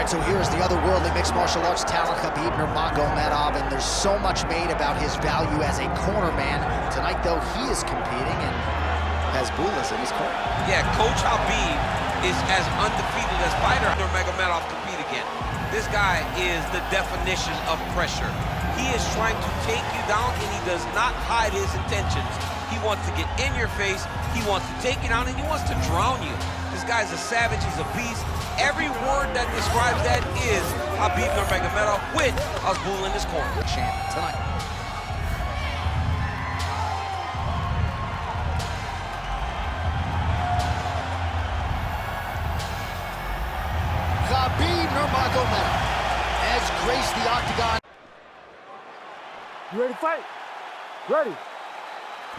right, so here's the otherworldly mixed martial arts talent, Khabib Nurmagomedov, and there's so much made about his value as a corner man. Tonight, though, he is competing and has Bulas in his corner. Yeah, Coach Habib is as undefeated as fighter Nurmagomedov compete again. This guy is the definition of pressure. He is trying to take you down, and he does not hide his intentions. He wants to get in your face, he wants to take you down, and he wants to drown you. This guy's a savage, he's a beast. Every word that describes that is Khabib Nurmagomedov with Abdul in his corner. Champ tonight. Khabib Nurmagomedov has graced the octagon. You ready to fight? Ready.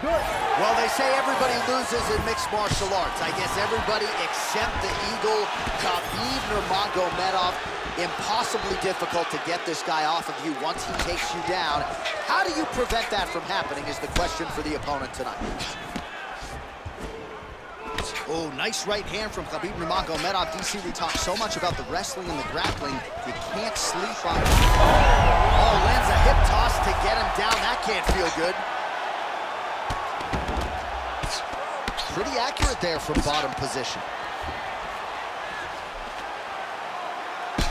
Good. Well, they say everybody loses in mixed martial arts. I guess everybody except the Eagle, Khabib Nurmagomedov. Impossibly difficult to get this guy off of you once he takes you down. How do you prevent that from happening is the question for the opponent tonight. Oh, nice right hand from Khabib Nurmagomedov. DC, we talk so much about the wrestling and the grappling. You can't sleep on it. Oh, lands a hip toss to get him down. That can't feel good. Pretty accurate there from bottom position.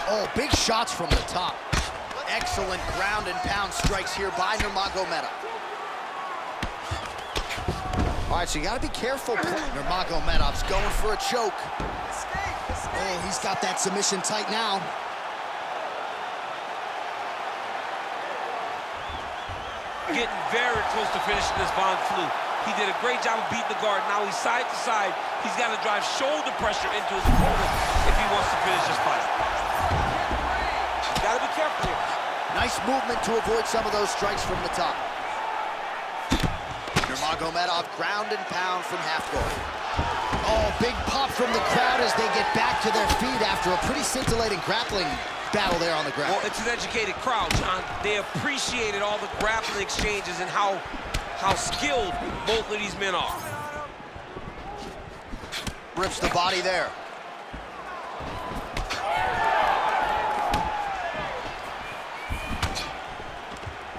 Oh, big shots from the top. Excellent ground and pound strikes here by Nurmagomedov. All right, so you gotta be careful. Nurmagomedov's going for a choke. Oh, he's got that submission tight now. Getting very close to finishing this Von Flue. He did a great job of beating the guard. Now he's side to side. He's got to drive shoulder pressure into his opponent if he wants to finish this fight. Got to be careful here. Nice movement to avoid some of those strikes from the top. Nurmagomedov ground and pound from half guard. Oh, big pop from the crowd as they get back to their feet after a pretty scintillating grappling battle there on the ground. Well, it's an educated crowd, John. They appreciated all the grappling exchanges and how skilled both of these men are. Rips the body there.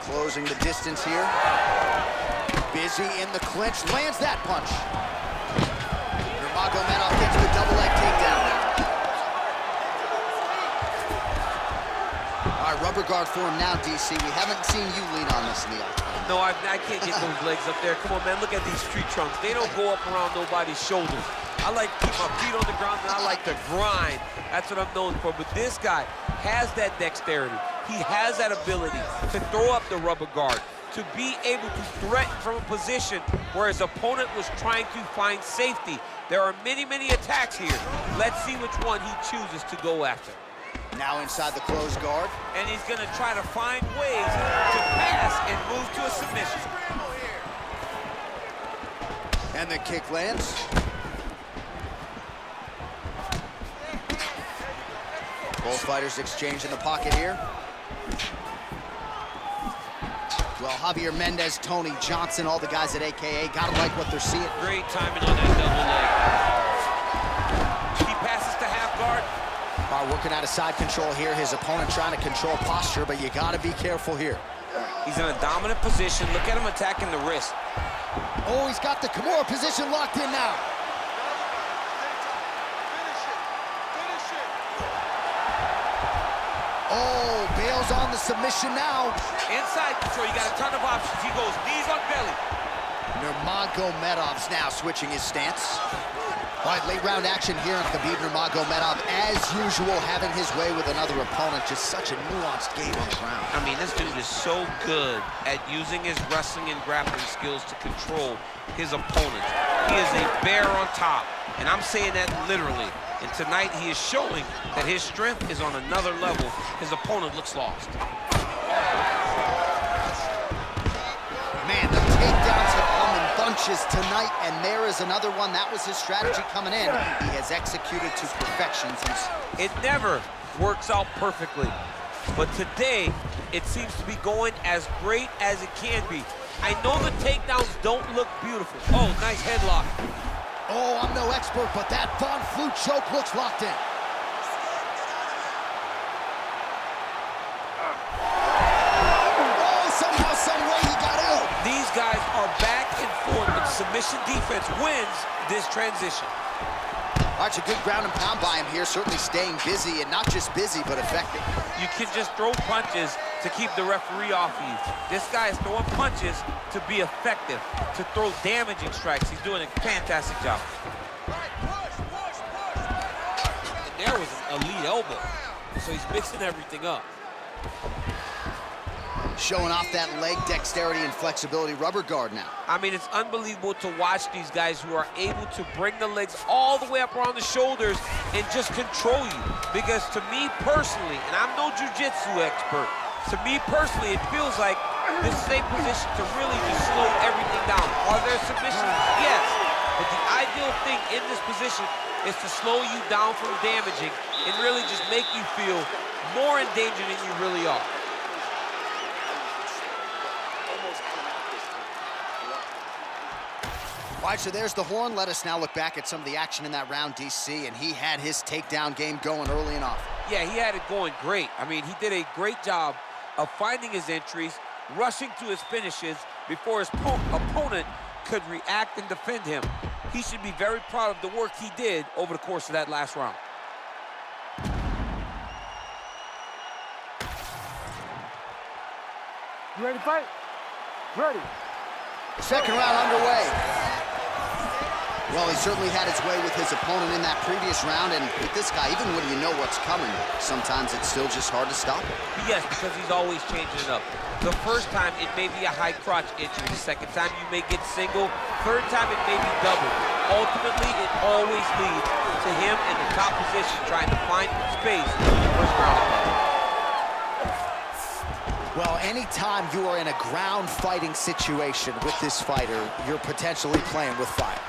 Closing the distance here. Busy in the clinch, lands that punch. Nurmagomedov gets the double leg takedown. All right, rubber guard for him now, DC. We haven't seen you lean on this, Neil. No, I can't get those legs up there. Come on, man, look at these tree trunks. They don't go up around nobody's shoulders. I like to keep my feet on the ground, and I like to grind. That's what I'm known for. But this guy has that dexterity. He has that ability to throw up the rubber guard, to be able to threaten from a position where his opponent was trying to find safety. There are many, many attacks here. Let's see which one he chooses to go after. Now inside the closed guard. And he's gonna try to find ways to pass and move to a submission. And the kick lands. Both fighters exchange in the pocket here. Well, Javier Mendez, Tony Johnson, all the guys at AKA, gotta like what they're seeing. Great timing on that double leg. He passes to half guard. Working out of side control here. His opponent trying to control posture, but you gotta be careful here. He's in a dominant position. Look at him attacking the wrist. Oh, he's got the Kimura position locked in now. Oh, bails on the submission now. Inside control, you got a ton of options. He goes knees on belly. Nurmagomedov's now switching his stance. All right, late round action here on Khabib Nurmagomedov, as usual, having his way with another opponent. Just such a nuanced game on the ground. I mean, this dude is so good at using his wrestling and grappling skills to control his opponent. He is a bear on top, and I'm saying that literally. And tonight, he is showing that his strength is on another level. His opponent looks lost. Man, the takedowns have come in bunches tonight, and there is another one. That was his strategy coming in. He has executed to perfection. It never works out perfectly, but today, it seems to be going as great as it can be. I know the takedowns don't look beautiful. Oh, nice headlock. Oh, I'm no expert, but that Von Flue choke looks locked in. submission defense wins this transition. All right, it's a good ground and pound by him here, certainly staying busy, and not just busy, but effective. You can just throw punches to keep the referee off of you. This guy is throwing punches to be effective, to throw damaging strikes. He's doing a fantastic job. And there was an elite elbow, so he's mixing everything up. Showing off that leg dexterity and flexibility rubber guard now. I mean, it's unbelievable to watch these guys who are able to bring the legs all the way up around the shoulders and just control you. Because to me personally, and I'm no jiu-jitsu expert, to me personally, it feels like this is a position to really just slow everything down. Are there submissions? Yes. But the ideal thing in this position is to slow you down from damaging and really just make you feel more in danger than you really are. All right, so there's the horn. Let us now look back at some of the action in that round, DC, and he had his takedown game going early and often. Yeah, he had it going great. I mean, he did a great job of finding his entries, rushing to his finishes before his opponent could react and defend him. He should be very proud of the work he did over the course of that last round. You ready to fight? Ready. Second round underway. Well, he certainly had his way with his opponent in that previous round, and with this guy, even when you know what's coming, sometimes it's still just hard to stop him. Yes, because he's always changing it up. The first time, it may be a high crotch injury. The second time, you may get single. Third time, it may be double. Ultimately, it always leads to him in the top position, trying to find space in the first round. Well, anytime you are in a ground fighting situation with this fighter, you're potentially playing with fire.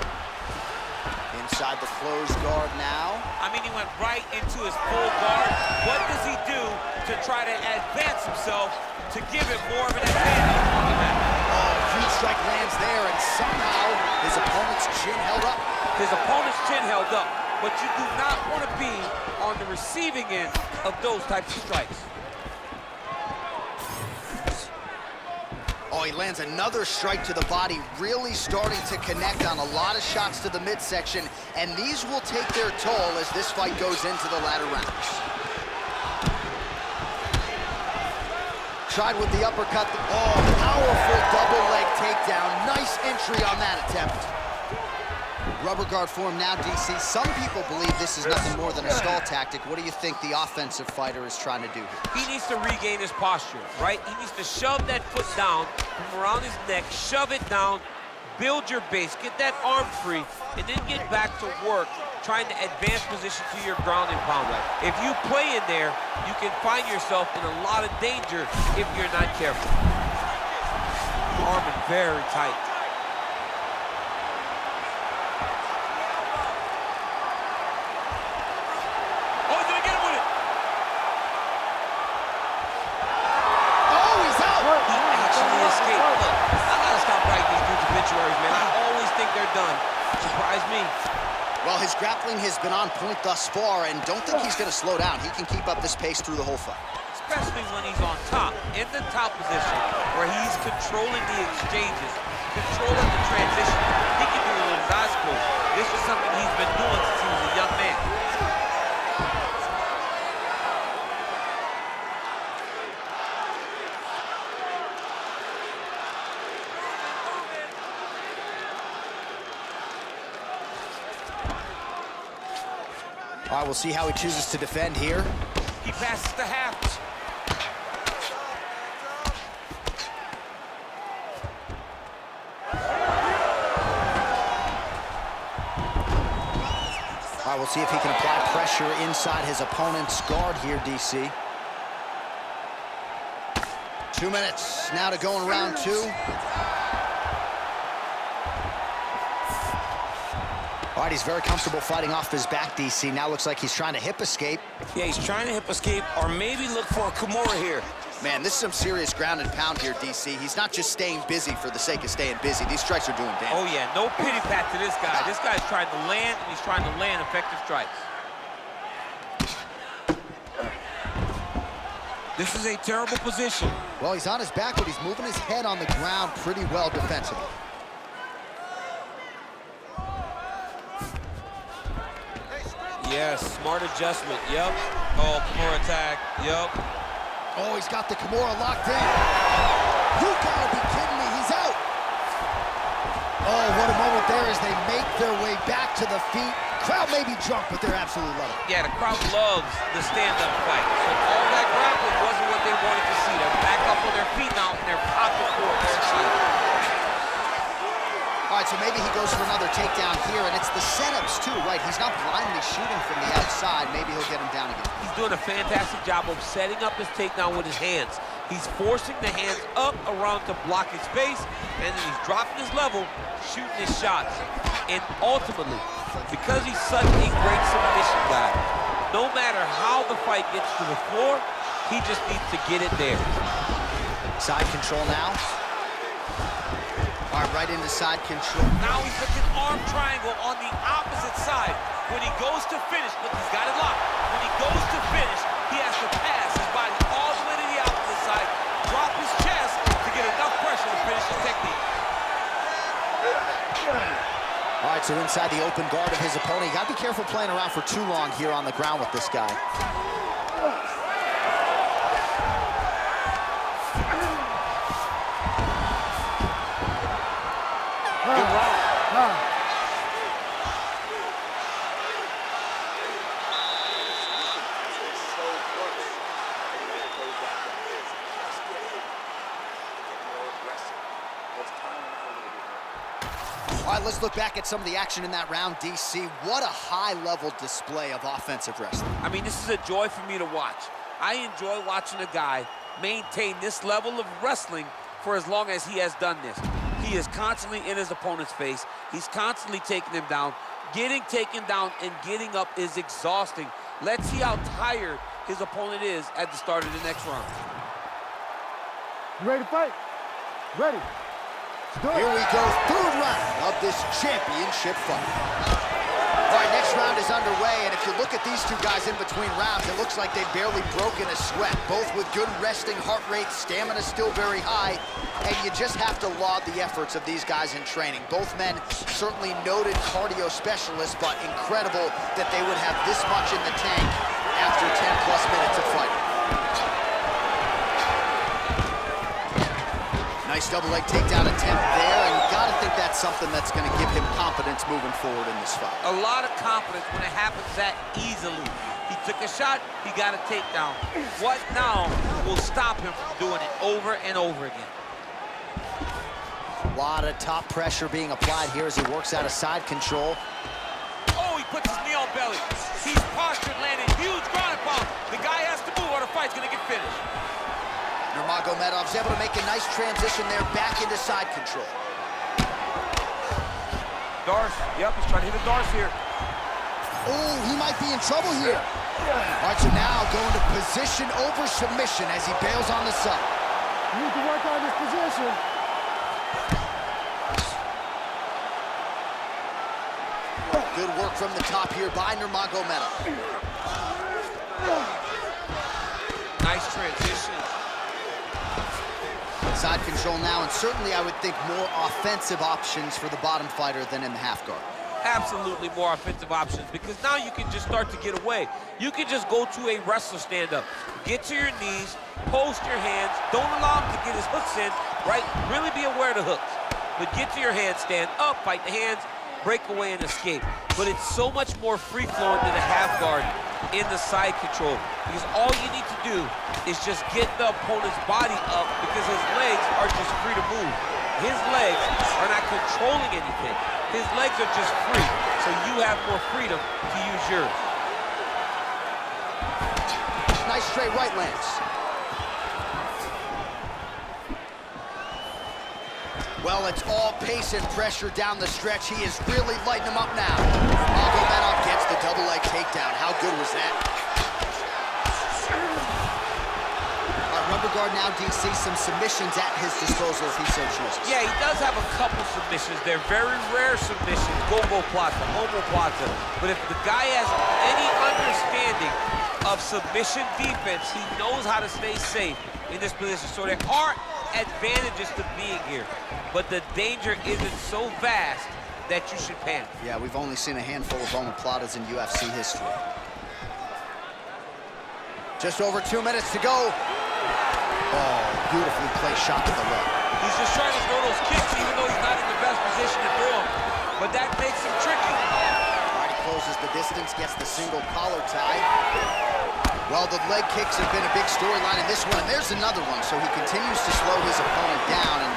Inside the closed guard now. I mean, he went right into his full guard. What does he do to try to advance himself to give it more of an advantage on the mat? Oh, huge strike lands there, and somehow his opponent's chin held up. His opponent's chin held up, but you do not want to be on the receiving end of those types of strikes. Oh, he lands another strike to the body, really starting to connect on a lot of shots to the midsection, and these will take their toll as this fight goes into the latter rounds. Tried with the uppercut. Oh, powerful double leg takedown. Nice entry on that attempt. Rubber guard form now, DC. Some people believe this is nothing more than a stall tactic. What do you think the offensive fighter is trying to do here? He needs to regain his posture, right? He needs to shove that foot down from around his neck, shove it down, build your base, get that arm free, and then get back to work trying to advance position to your ground and pound. If you play in there, you can find yourself in a lot of danger if you're not careful. Arm is very tight. Well, his grappling has been on point thus far, and don't think he's going to slow down. He can keep up this pace through the whole fight. Especially when he's on top, in the top position, where he's controlling the exchanges, controlling the transition. He can do it with his eyes closed. This is something he's been doing since he was a young man. All right, we'll see how he chooses to defend here. He passes the half. All right, we'll see if he can apply pressure inside his opponent's guard here, DC. 2 minutes now to go in round two. All right, he's very comfortable fighting off his back, DC. Now looks like he's trying to hip escape. Yeah, he's trying to hip escape or maybe look for a Kimura here. Man, this is some serious ground and pound here, DC. He's not just staying busy for the sake of staying busy. These strikes are doing damage. Oh, yeah, no pity pat to this guy. This guy's trying to land, and he's trying to land effective strikes. This is a terrible position. Well, he's on his back, but he's moving his head on the ground pretty well defensively. Yes, smart adjustment. Yep. Oh, Kimura attack. Yep. Oh, he's got the Kimura locked in. You gotta be kidding me, he's out. Oh, what a moment there as they make their way back to the feet. Crowd may be drunk, but they're absolutely loving it. Yeah, the crowd loves the stand-up fight. So all that grappling wasn't what they wanted to see. They're back up on their feet now, and they're popping for their side. All right, so maybe he goes for another takedown here, and it's the setups too, right? He's not blindly shooting from the outside. Maybe he'll get him down again. He's doing a fantastic job of setting up his takedown with his hands. He's forcing the hands up around to block his face, and then he's dropping his level, shooting his shots. And ultimately, because he's such a great submission guy, no matter how the fight gets to the floor, he just needs to get it there. Side control now. All right, right into side control. Now he's looking arm triangle on the opposite side. When he goes to finish, look, he's got it locked. When he goes to finish, he has to pass his body all the way to the opposite side, drop his chest to get enough pressure to finish his technique. All right, so inside the open guard of his opponent. You gotta be careful playing around for too long here on the ground with this guy. Good round. All right, let's look back at some of the action in that round, DC. What a high-level display of offensive wrestling. I mean, this is a joy for me to watch. I enjoy watching a guy maintain this level of wrestling for as long as he has done this. He is constantly in his opponent's face. He's constantly taking him down. Getting taken down and getting up is exhausting. Let's see how tired his opponent is at the start of the next round. You ready to fight? Ready. Here we go, third round of this championship fight. All right, next round is underway, and if you look at these two guys in between rounds, it looks like they've barely broken a sweat, both with good resting heart rates, stamina still very high, and you just have to laud the efforts of these guys in training. Both men certainly noted cardio specialists, but incredible that they would have this much in the tank after 10-plus minutes of fighting. Nice double leg takedown attempt there, and you gotta think that's something that's gonna give him confidence moving forward in this fight. A lot of confidence when it happens that easily. He took a shot, he got a takedown. What now will stop him from doing it over and over again? A lot of top pressure being applied here as he works out of side control. Oh, he puts his knee on belly. He's postured, landing huge ground and pound. The guy has to move or the fight's gonna get finished. Nurmagomedov's able to make a nice transition there back into side control. Darce, yep, he's trying to hit a Darce here. Oh, he might be in trouble here. All right, so now going to position over submission as he bails on the side. You need to work on this position. Good work from the top here by Nurmagomedov. Nice transition. Side control now, and certainly I would think more offensive options for the bottom fighter than in the half guard. Absolutely more offensive options, because now you can just start to get away. You can just go to a wrestler stand-up. Get to your knees, post your hands, don't allow him to get his hooks in, right? Really be aware of the hooks. But get to your hands, stand up, fight the hands, break away and escape. But it's so much more free-flowing than a half guard in the side control, because all you need to do is just get the opponent's body up, because his legs are just free to move. His legs are not controlling anything. His legs are just free, so you have more freedom to use yours. Nice straight right lands. Well, it's all pace and pressure down the stretch. He is really lighting him up now. Nurmagomedov gets the double leg takedown. How good was that? Rubber guard now, DC, some submissions at his disposal if he so chooses. Yeah, he does have a couple submissions. They're very rare submissions. Go-go plata, homo plata. But if the guy has any understanding of submission defense, he knows how to stay safe in this position. So there are advantages to being here, but the danger isn't so vast that you should pan. Yeah, we've only seen a handful of omoplatas in UFC history. Just over 2 minutes to go. Oh, beautifully placed shot to the leg. He's just trying to throw those kicks even though he's not in the best position to throw them. But that makes him tricky. All right, he closes the distance, gets the single collar tie. Well, the leg kicks have been a big storyline in this one, and there's another one. So he continues to slow his opponent down, and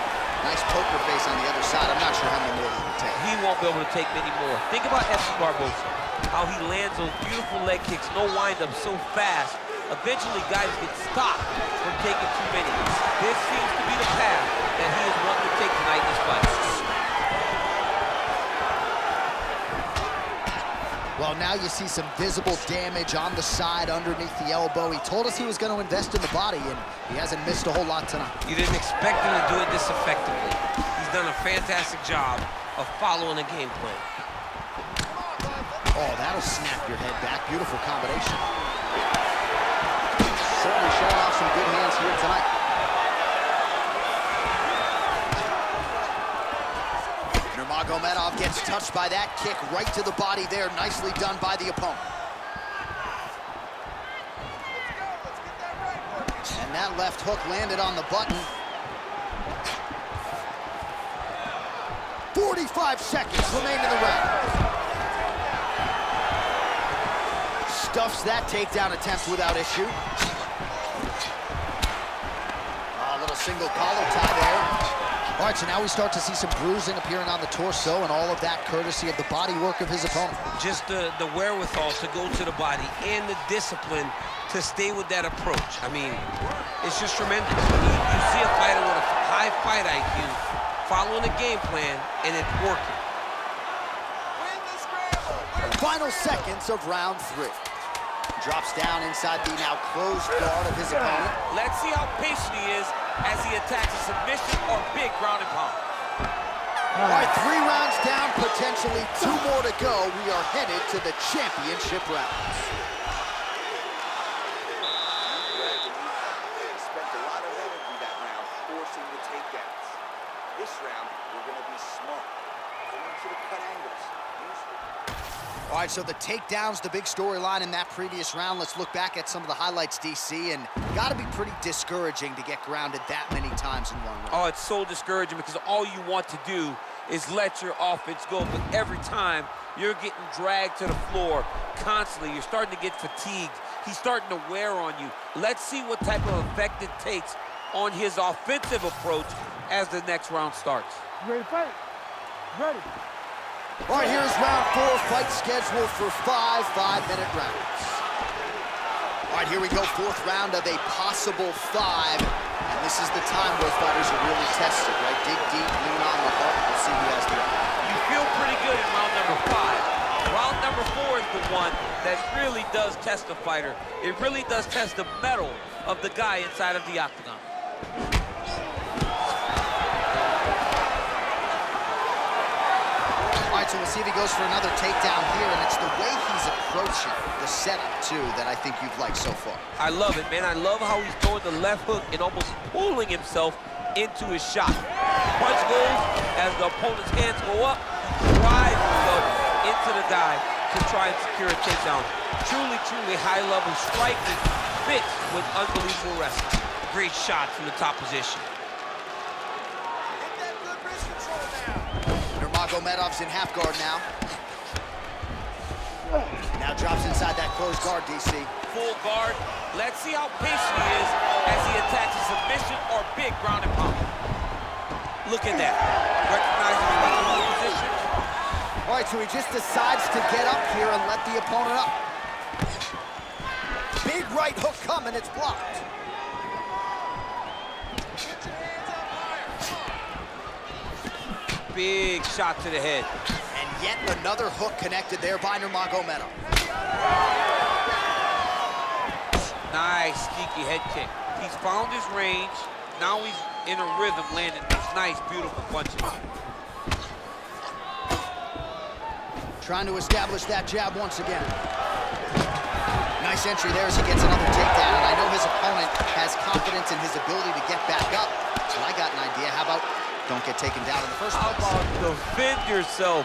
nice poker face on the other side. I'm not sure how many more he can take. He won't be able to take many more. Think about FC Barbosa, how he lands those beautiful leg kicks, no wind-up, so fast. Eventually, guys get stopped from taking too many. This seems to be the path that he is wanting to take tonight in this fight. Well, now you see some visible damage on the side underneath the elbow. He told us he was going to invest in the body, and he hasn't missed a whole lot tonight. You didn't expect him to do it this effectively. He's done a fantastic job of following a game plan. Oh, that'll snap your head back. Beautiful combination. Certainly showing off some good hands here tonight. Nurmagomedov gets touched by that kick right to the body there. Nicely done by the opponent. And that left hook landed on the button. 45 seconds remain in the round. Stuffs that takedown attempt without issue. A little single collar tie there. All right, so now we start to see some bruising appearing on the torso, and all of that courtesy of the body work of his opponent. Just the wherewithal to go to the body and the discipline to stay with that approach. I mean, it's just tremendous. You see a fighter with a high fight IQ following a game plan, and it's working. Final seconds of round 3. Drops down inside the now closed guard of his opponent. Let's see how patient he is as he attacks a submission or big ground and pound. All right, 3 rounds down, potentially 2 more to go. We are headed to the championship rounds. Spent a lot of energy that round forcing the takedowns. This round, we're going to be smart. I want you to cut angles. All right, so the takedowns, the big storyline in that previous round. Let's look back at some of the highlights, DC, and got to be pretty discouraging to get grounded that many times in one round. Oh, it's so discouraging because all you want to do is let your offense go, but every time you're getting dragged to the floor constantly. You're starting to get fatigued. He's starting to wear on you. Let's see what type of effect it takes on his offensive approach as the next round starts. You ready to fight? Ready. All right, here's round 4, fight scheduled for 5 5-minute rounds. All right, here we go, 4th round of a possible 5. And this is the time where fighters are really tested, right? Dig deep, lean on the heart. We'll see who has the upper. You feel pretty good in round number 5. Round number 4 is the one that really does test the fighter. It really does test the mettle of the guy inside of the octagon. All right, so we'll see if he goes for another takedown here, and it's the way he's approaching the setup, too, that I think you've liked so far. I love it, man. I love how he's throwing the left hook and almost pulling himself into his shot. Punch goes, as the opponent's hands go up, he drives himself into the guy to try and secure a takedown. Truly, truly high-level striking, fits with unbelievable wrestling. Great shot from the top position. Nurmagomedov's in half guard now. Now drops inside that closed guard, DC. Full guard. Let's see how patient he is as he attacks a submission or big ground and pound. Look at that. Recognizing the position. All right, so he just decides to get up here and let the opponent up. Big right hook coming, it's blocked. Big shot to the head. And yet another hook connected there by Nurmagomedov. Nice, sneaky head kick. He's found his range. Now he's in a rhythm, landing these nice, beautiful punches. Trying to establish that jab once again. Nice entry there as he gets another takedown. And I know his opponent has confidence in his ability to get back up. So I got an idea. How about don't get taken down in the first place? How about defend yourself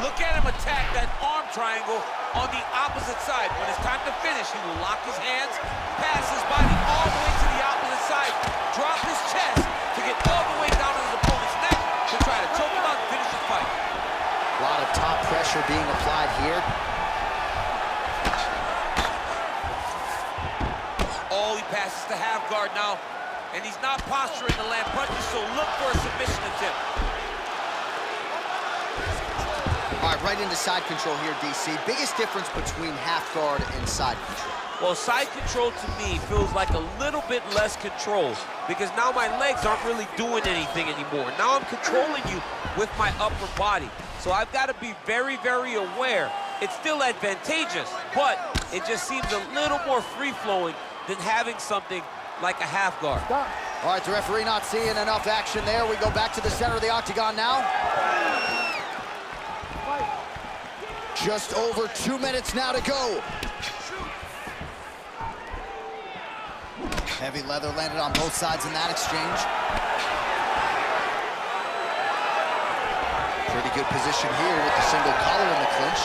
Look at him attack that arm triangle on the opposite side. When it's time to finish, he will lock his hands, pass his body all the way to the opposite side, drop his chest to get all the way down to his opponent's neck to try to choke him out and finish the fight. A lot of top pressure being applied here. Oh, he passes to half guard now, and he's not posturing to land punches, so look for a submission attempt. All right, right into side control here, DC. Biggest difference between half guard and side control? Well, side control to me feels like a little bit less control because now my legs aren't really doing anything anymore. Now I'm controlling you with my upper body. So I've got to be very, very aware. It's still advantageous, but it just seems a little more free-flowing than having something like a half guard. Stop. All right, the referee not seeing enough action there. We go back to the center of the octagon now. Fight. Just over 2 minutes now to go. Heavy leather landed on both sides in that exchange. Pretty good position here with the single collar in the clinch.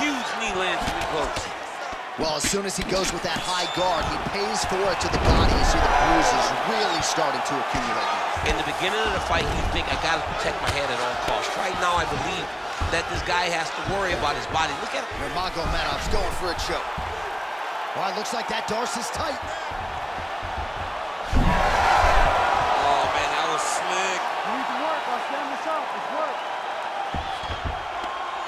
Huge knee lands really close. Well, as soon as he goes with that high guard, he pays for it to the body. You see the bruises really starting to accumulate. In the beginning of the fight, you think, I gotta protect my head at all costs. Right now, I believe that this guy has to worry about his body. Look at him. Nurmagomedov's going for a choke. Well, it looks like that Darcy's tight. Oh, man, that was slick. You need to work. I'll stand this up. It's work.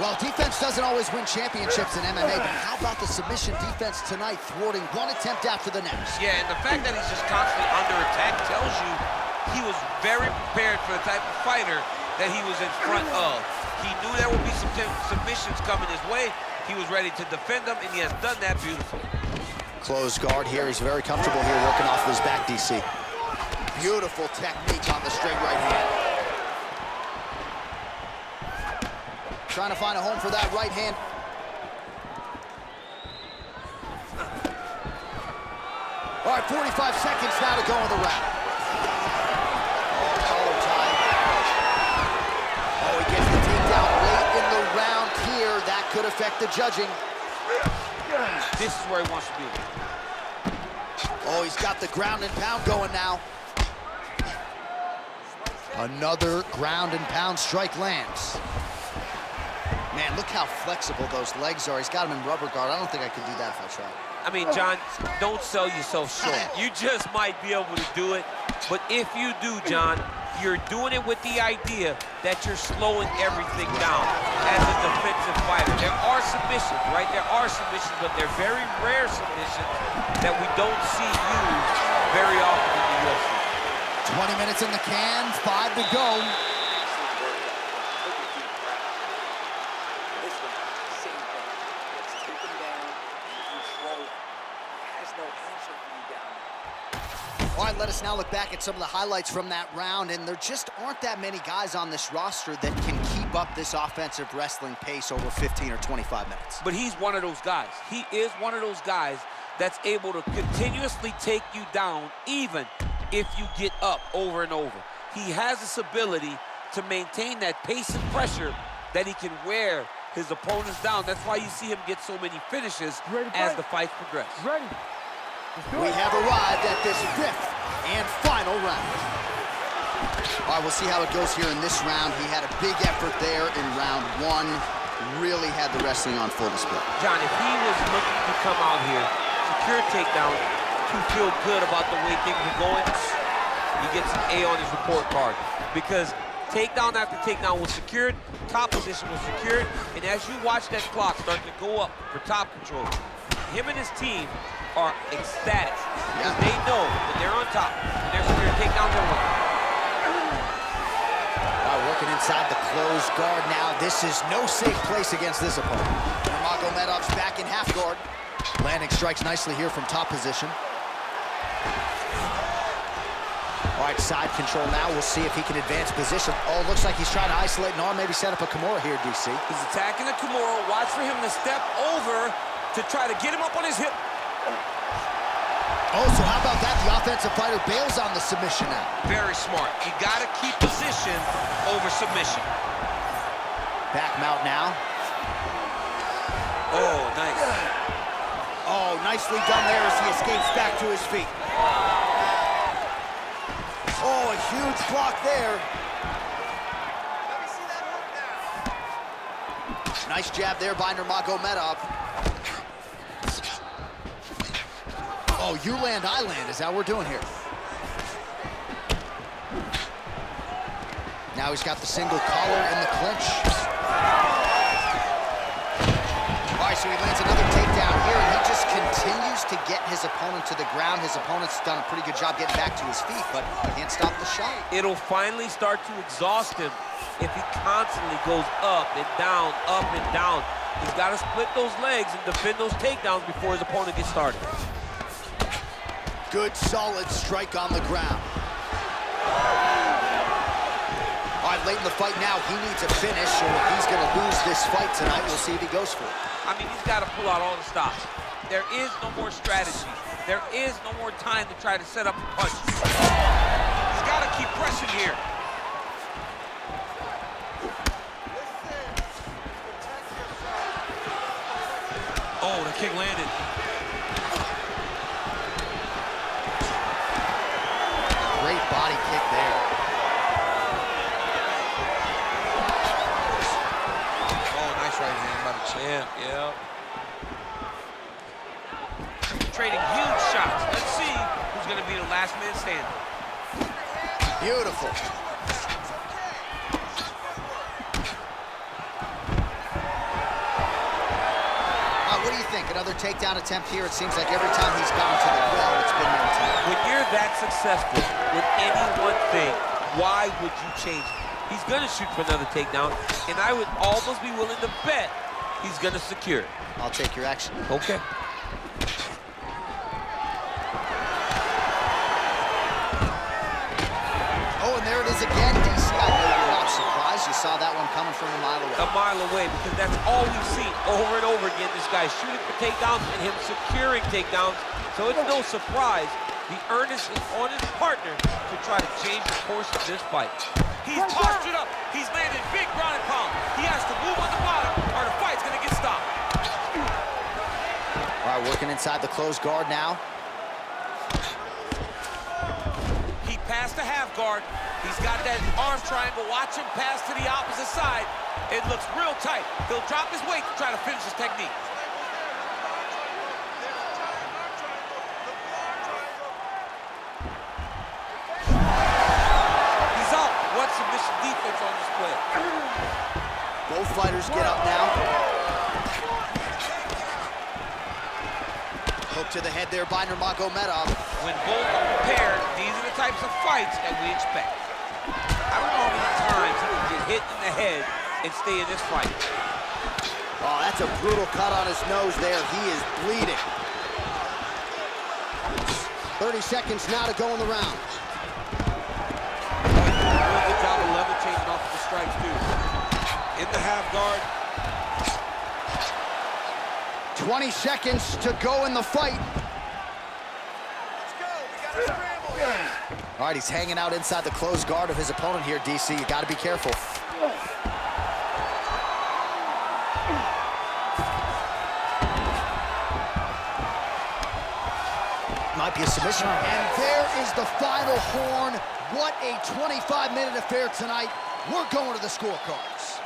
Well, defense doesn't always win championships in MMA, but how about the submission defense tonight, thwarting one attempt after the next? Yeah, and the fact that he's just constantly under attack tells you he was very prepared for the type of fighter that he was in front of. He knew there would be some submissions coming his way. He was ready to defend them, and he has done that beautifully. Closed guard here. He's very comfortable here working off of his back, DC. Beautiful technique on the straight right hand. Trying to find a home for that right hand. All right, 45 seconds now to go in the round. Oh, collar tie. Oh, he gets the takedown late in the round here. That could affect the judging. This is where he wants to be. Oh, he's got the ground and pound going now. Another ground and pound strike lands. Man, look how flexible those legs are. He's got him in rubber guard. I don't think I could do that if I tried. I mean, John, don't sell yourself short. You just might be able to do it. But if you do, John, you're doing it with the idea that you're slowing everything down as a defensive fighter. There are submissions, right? There are submissions, but they're very rare submissions that we don't see used very often in the UFC. 20 minutes in the can, 5 to go. All right, let us now look back at some of the highlights from that round, and there just aren't that many guys on this roster that can keep up this offensive wrestling pace over 15 or 25 minutes. But he's one of those guys. He is one of those guys that's able to continuously take you down even if you get up over and over. He has this ability to maintain that pace and pressure that he can wear his opponents down. That's why you see him get so many finishes as the fights progress. Ready. We have arrived at this 5th and final round. All right, we'll see how it goes here in this round. He had a big effort there in round 1. Really had the wrestling on full display. John, if he was looking to come out here, secure takedown, to feel good about the way things are going, he gets an A on his report card. Because takedown after takedown was secured, top position was secured, and as you watch that clock start to go up for top control, him and his team are ecstatic. Yeah. They know that they're on top, and they're secured takedowns are winning. Working inside the closed guard now. This is no safe place against this opponent. Nurmagomedov's back in half guard. Landing strikes nicely here from top position. All right, side control now. We'll see if he can advance position. Oh, looks like he's trying to isolate an arm, maybe set up a Kimura here, DC. He's attacking the Kimura. Watch for him to step over to try to get him up on his hip. Oh, so how about that? The offensive fighter bails on the submission now. Very smart. You got to keep position over submission. Back mount now. Oh, nice. Oh, nicely done there as he escapes back to his feet. Oh, a huge block there. Let me see that hook now. Nice jab there by Nurmagomedov. Oh, you land, I land is how we're doing here. Now he's got the single collar in the clinch. All right, so he lands another takedown here, and he just continues to get his opponent to the ground. His opponent's done a pretty good job getting back to his feet, but can't stop the shot. It'll finally start to exhaust him if he constantly goes up and down, up and down. He's got to split those legs and defend those takedowns before his opponent gets started. Good, solid strike on the ground. All right, late in the fight now, he needs a finish, or if he's going to lose this fight tonight, we'll see if he goes for it. I mean, he's got to pull out all the stops. There is no more strategy. There is no more time to try to set up a punch. He's got to keep pressing here. Oh, the kick landed. Great body kick there. Oh, nice right hand by the champ, yeah. Trading huge shots. Let's see who's going to be the last man standing. Beautiful. What do you think? Another takedown attempt here? It seems like every time he's gone to the well, it's been maintained. When you're that successful with any one thing, why would you change it? He's going to shoot for another takedown, and I would almost be willing to bet he's going to secure it. I'll take your action. Okay. Oh, and there it is again, DC. I know you're not surprised. You saw that one coming from a mile away. A mile away, because that's all we've seen over and over again. This guy shooting for takedowns and him securing takedowns. So it's no surprise the earnestness on his partner to try to change the course of this fight. He's postured up. He's landing big ground and pound. He has to move on the bottom or the fight's going to get stopped. All right, working inside the closed guard now. He passed the half guard. He's got that arm triangle. Watch him pass to the opposite side. It looks real tight. He'll drop his weight to try to finish his technique. He's out. What submission defense on display. Both fighters get up now. Hook to the head there by Nurmagomedov. When both are prepared, these are the types of fights that we expect. I don't know how many times he can get hit in the head and stay in this fight. Oh, that's a brutal cut on his nose there. He is bleeding. 30 seconds now to go in the round. Really good job of levitating off of the strikes, too. In the half guard. 20 seconds to go in the fight. Let's go. We got to scramble here. All right, he's hanging out inside the closed guard of his opponent here, DC. You got to be careful. Might be a submission. And there is the final horn. What a 25-minute affair tonight. We're going to the scorecards.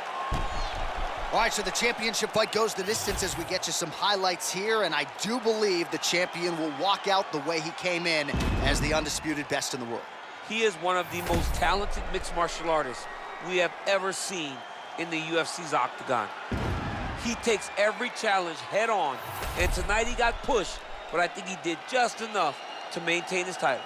All right, so the championship fight goes the distance as we get you some highlights here, and I do believe the champion will walk out the way he came in as the undisputed best in the world. He is one of the most talented mixed martial artists we have ever seen in the UFC's octagon. He takes every challenge head on, and tonight he got pushed, but I think he did just enough to maintain his title.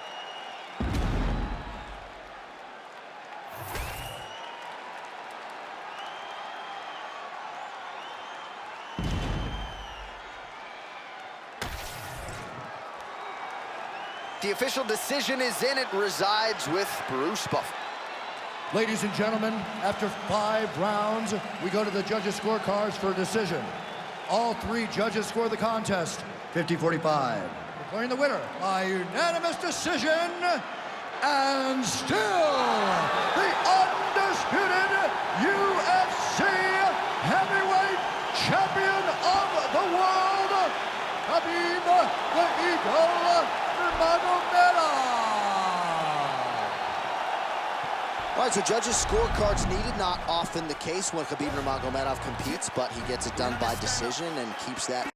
The official decision is in. It resides with Bruce Buffer. Ladies and gentlemen, after 5 rounds, we go to the judges' scorecards for a decision. All 3 judges score the contest 50-45. Declaring the winner by unanimous decision, and still the undisputed UFC All right, so judges' scorecards needed. Not often the case when Khabib Nurmagomedov competes, but he gets it done by decision and keeps that